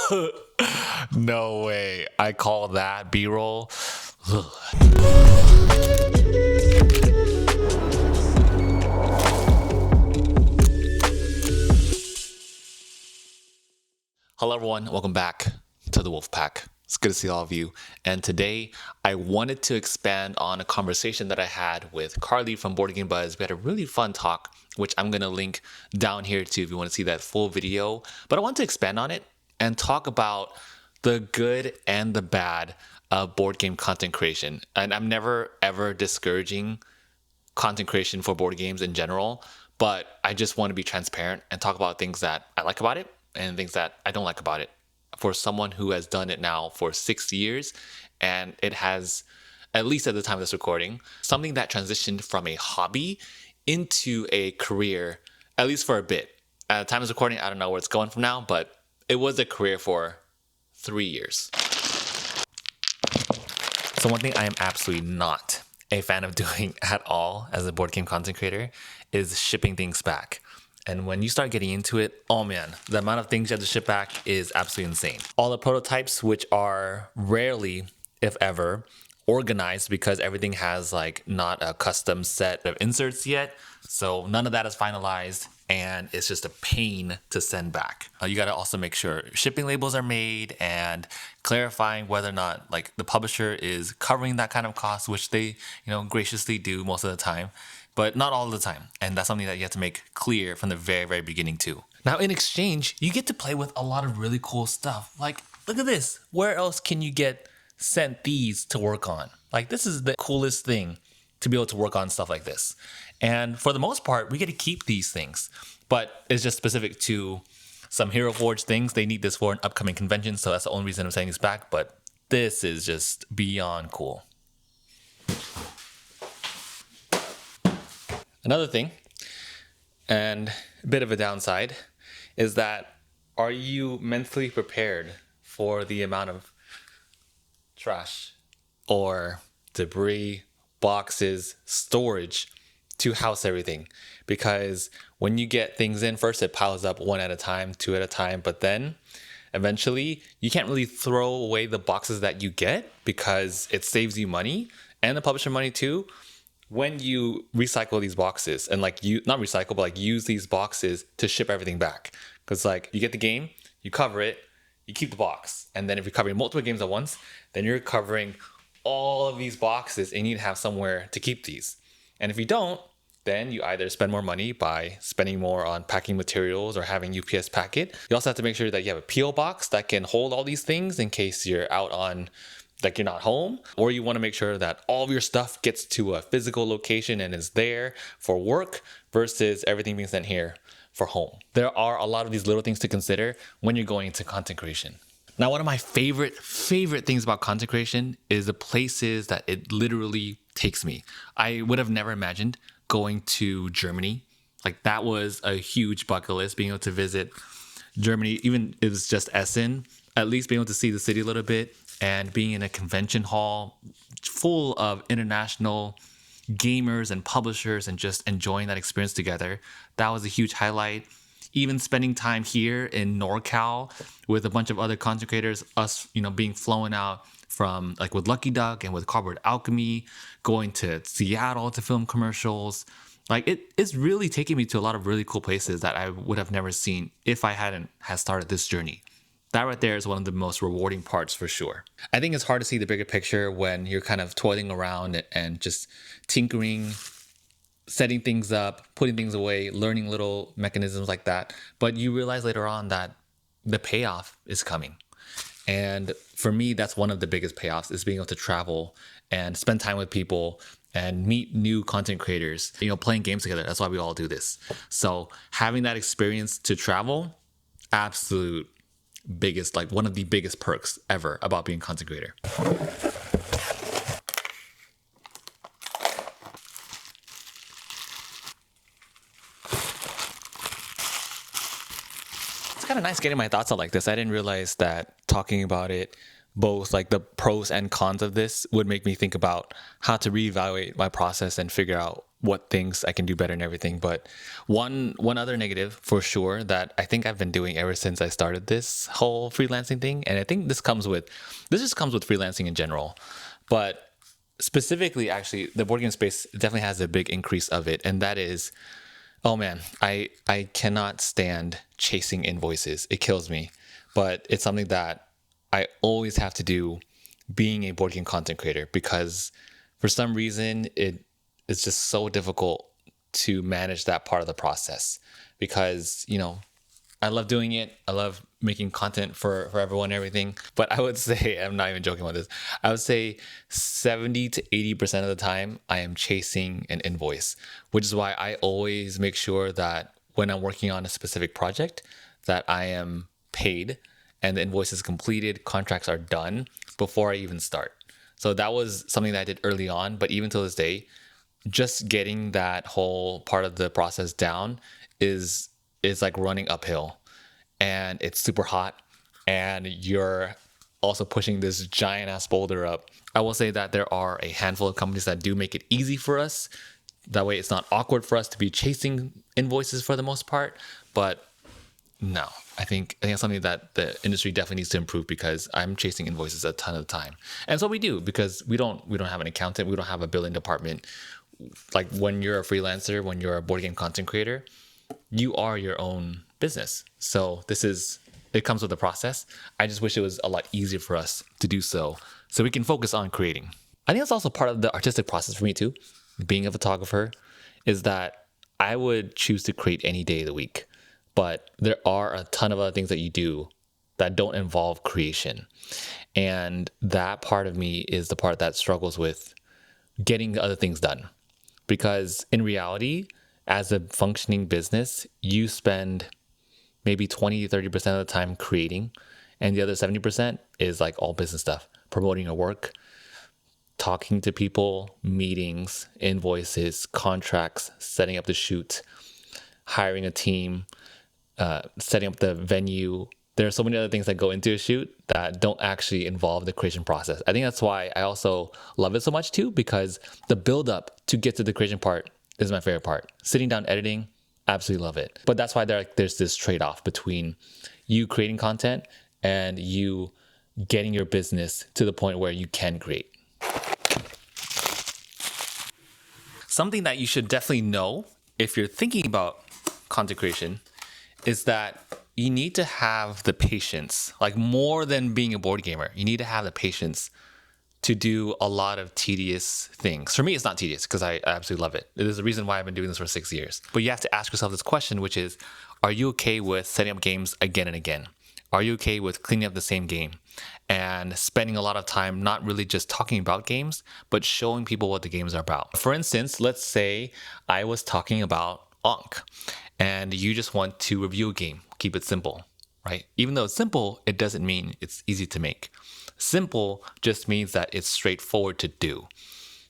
No way. I call that B-roll. Hello, everyone. Welcome back to the Wolf Pack. It's good to see all of you. And today, I wanted to expand on a conversation that I had with Carly from Board Game Buzz. We had a really fun talk, which I'm going to link down here too if you want to see that full video. But I want to expand on it and talk about the good and the bad of board game content creation. And I'm never, ever discouraging content creation for board games in general, but I just want to be transparent and talk about things that I like about it and things that I don't like about it. For someone who has done it now for 6 years, and it has, at least at the time of this recording, something that transitioned from a hobby into a career, at least for a bit. At the time of this recording, I don't know where it's going from now, but it was a career for 3 years. So one thing I am absolutely not a fan of doing at all as a board game content creator is shipping things back. And when you start getting into it, oh man, the amount of things you have to ship back is absolutely insane. All the prototypes, which are rarely, if ever, organized because everything has like not a custom set of inserts yet. So none of that is finalized and it's just a pain to send back. You got to also make sure shipping labels are made and clarifying whether or not like the publisher is covering that kind of cost, which they, graciously do most of the time, but not all the time. And that's something that you have to make clear from the very, very beginning too. Now in exchange, you get to play with a lot of really cool stuff. Like, look at this. Where else can you get sent these to work on? Like, this is the coolest thing to be able to work on stuff like this. And for the most part, we get to keep these things, but it's just specific to some Hero Forge things. They need this for an upcoming convention. So that's the only reason I'm sending this back. But this is just beyond cool. Another thing, and a bit of a downside, is that are you mentally prepared for the amount of trash or debris, boxes, storage to house everything? Because when you get things in, first it piles up one at a time, two at a time, but then eventually you can't really throw away the boxes that you get because it saves you money and the publisher money too. When you recycle these boxes and not recycle, but use these boxes to ship everything back. Because you get the game, you cover it, you keep the box. And then if you're covering multiple games at once, then you're covering all of these boxes and you need to have somewhere to keep these. And if you don't, then you either spend more money by spending more on packing materials or having UPS pack it. You also have to make sure that you have a PO box that can hold all these things in case you're out on you're not home, or you want to make sure that all of your stuff gets to a physical location and is there for work versus everything being sent here for home. There are a lot of these little things to consider when you're going into content creation. Now, one of my favorite things about content creation is the places that it literally takes me. I would have never imagined going to Germany. That was a huge bucket list, being able to visit Germany, even if it's just Essen, at least being able to see the city a little bit. And being in a convention hall full of international gamers and publishers and just enjoying that experience together. That was a huge highlight. Even spending time here in NorCal with a bunch of other content creators, us, being flown out from with Lucky Duck and with Cardboard Alchemy, going to Seattle to film commercials. It's really taking me to a lot of really cool places that I would have never seen if I hadn't started this journey. That right there is one of the most rewarding parts for sure. I think it's hard to see the bigger picture when you're kind of toiling around and just tinkering, setting things up, putting things away, learning little mechanisms like that. But you realize later on that the payoff is coming. And for me, that's one of the biggest payoffs is being able to travel and spend time with people and meet new content creators, playing games together. That's why we all do this. So having that experience to travel, absolute biggest, one of the biggest perks ever about being a content creator. It's kind of nice getting my thoughts out like this. I didn't realize that talking about it, both the pros and cons of this, would make me think about how to reevaluate my process and figure out what things I can do better and everything. But one other negative for sure that I think I've been doing ever since I started this whole freelancing thing, and I think this just comes with freelancing in general, but specifically actually the board game space definitely has a big increase of it, and that is, oh man, I cannot stand chasing invoices. It kills me. But it's something that I always have to do being a board game content creator, because for some reason it's just so difficult to manage that part of the process, because I love doing it. I love making content for everyone and everything. But I would say, I'm not even joking about this, I would say 70 to 80% of the time I am chasing an invoice, which is why I always make sure that when I'm working on a specific project that I am paid and the invoice is completed, contracts are done before I even start. So that was something that I did early on, but even to this day, just getting that whole part of the process down is like running uphill, and it's super hot, and you're also pushing this giant ass boulder up. I will say that there are a handful of companies that do make it easy for us. That way it's not awkward for us to be chasing invoices for the most part. But no, I think it's something that the industry definitely needs to improve, because I'm chasing invoices a ton of the time. And so we do, because we don't have an accountant, we don't have a billing department. Like when you're a freelancer, when you're a board game content creator, you are your own business. So it comes with a process. I just wish it was a lot easier for us to do so we can focus on creating. I think that's also part of the artistic process for me too. Being a photographer is that I would choose to create any day of the week, but there are a ton of other things that you do that don't involve creation. And that part of me is the part that struggles with getting other things done. Because in reality, as a functioning business, you spend maybe 20 to 30% of the time creating, and the other 70% is like all business stuff, promoting your work, talking to people, meetings, invoices, contracts, setting up the shoot, hiring a team, setting up the venue. There are so many other things that go into a shoot that don't actually involve the creation process. I think that's why I also love it so much too, because the build up to get to the creation part is my favorite part. Sitting down editing, absolutely love it. But that's why there's this trade-off between you creating content and you getting your business to the point where you can create. Something that you should definitely know if you're thinking about content creation is that you need to have the patience, like more than being a board gamer. You need to have the patience to do a lot of tedious things. For me, it's not tedious because I absolutely love it. There's a reason why I've been doing this for 6 years. But you have to ask yourself this question, which is, are you okay with setting up games again and again? Are you okay with cleaning up the same game and spending a lot of time not really just talking about games, but showing people what the games are about? For instance, let's say I was talking about Ankh and you just want to review a game. Keep it simple, right? Even though it's simple, it doesn't mean it's easy to make. Simple just means that it's straightforward to do.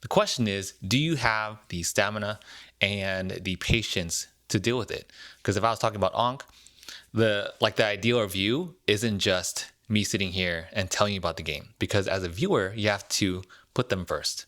The question is, do you have the stamina and the patience to deal with it? Because if I was talking about Ankh, the ideal review isn't just me sitting here and telling you about the game, because as a viewer, you have to put them first.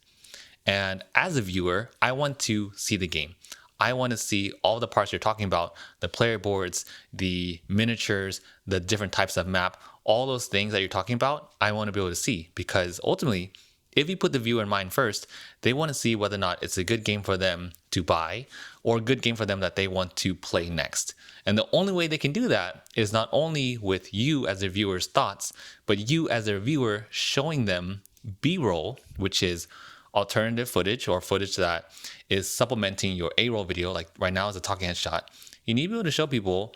And as a viewer, I want to see the game. I want to see all the parts you're talking about, the player boards, the miniatures, the different types of map, all those things that you're talking about, I want to be able to see, because ultimately, if you put the viewer in mind first, they want to see whether or not it's a good game for them to buy or a good game for them that they want to play next. And the only way they can do that is not only with you as their viewer's thoughts, but you as their viewer showing them B-roll, which is alternative footage or footage that is supplementing your A-roll video. Like right now is a talking head shot. You need to be able to show people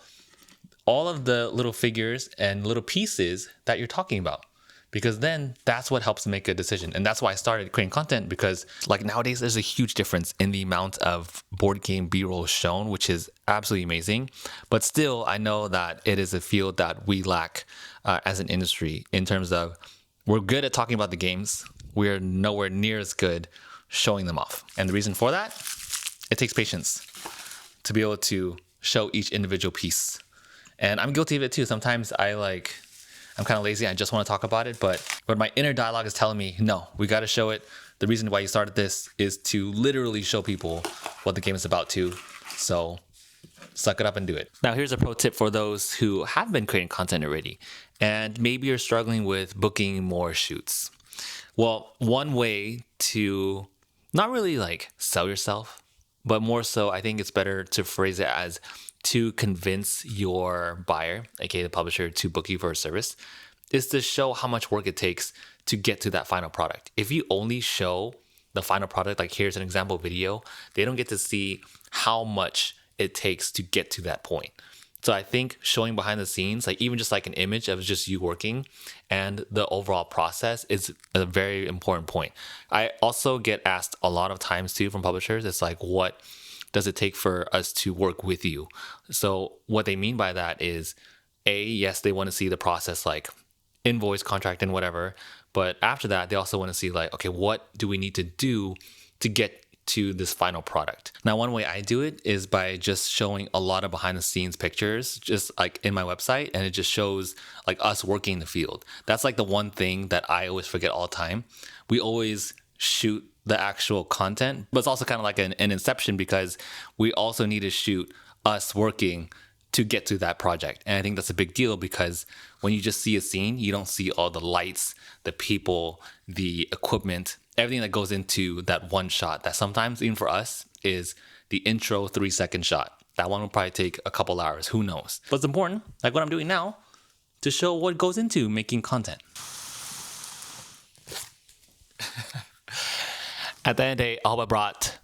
all of the little figures and little pieces that you're talking about, because then that's what helps make a decision. And that's why I started creating content, because like nowadays there's a huge difference in the amount of board game B-roll shown, which is absolutely amazing. But still, I know that it is a field that we lack as an industry, in terms of we're good at talking about the games. We're nowhere near as good showing them off. And the reason for that, it takes patience to be able to show each individual piece. And I'm guilty of it too. Sometimes I'm kind of lazy. I just want to talk about it, but my inner dialogue is telling me, no, we got to show it. The reason why you started this is to literally show people what the game is about too. So suck it up and do it. Now, here's a pro tip for those who have been creating content already, and maybe you're struggling with booking more shoots. Well, one way to not really like sell yourself, but more so, I think it's better to phrase it as to convince your buyer, aka the publisher, to book you for a service, is to show how much work it takes to get to that final product. If you only show the final product, like here's an example video, they don't get to see how much it takes to get to that point. So I think showing behind the scenes, like even just like an image of just you working and the overall process is a very important point. I also get asked a lot of times too from publishers, it's like, what does it take for us to work with you? So what they mean by that is, yes, they want to see the process, like invoice, contract, and whatever. But after that, they also want to see like, okay, what do we need to do to get to this final product? Now, one way I do it is by just showing a lot of behind the scenes pictures, just like in my website, and it just shows like us working in the field. That's like the one thing that I always forget all the time. We always shoot the actual content, but it's also kind of like an inception, because we also need to shoot us working to get to that project. And I think that's a big deal, because when you just see a scene, you don't see all the lights, the people, the equipment, everything that goes into that one shot that sometimes, even for us, is the intro 3-second shot. That one will probably take a couple hours, who knows? But it's important, like what I'm doing now, to show what goes into making content. At the end of the day, I hope I brought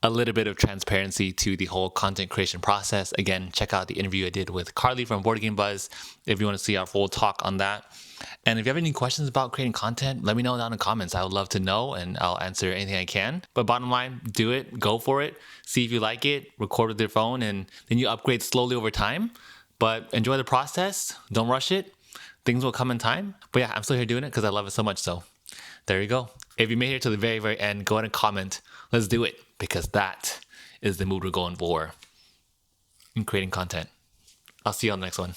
a little bit of transparency to the whole content creation process. Again, check out the interview I did with Carly from Board Game Buzz if you want to see our full talk on that. And if you have any questions about creating content, let me know down in the comments. I would love to know, and I'll answer anything I can. But bottom line, do it, go for it, see if you like it, record with your phone, and then you upgrade slowly over time. But enjoy the process, don't rush it. Things will come in time. But yeah, I'm still here doing it because I love it so much. So there you go. If you made it to the very, very end, go ahead and comment. Let's do it, because that is the mood we're going for in creating content. I'll see you on the next one.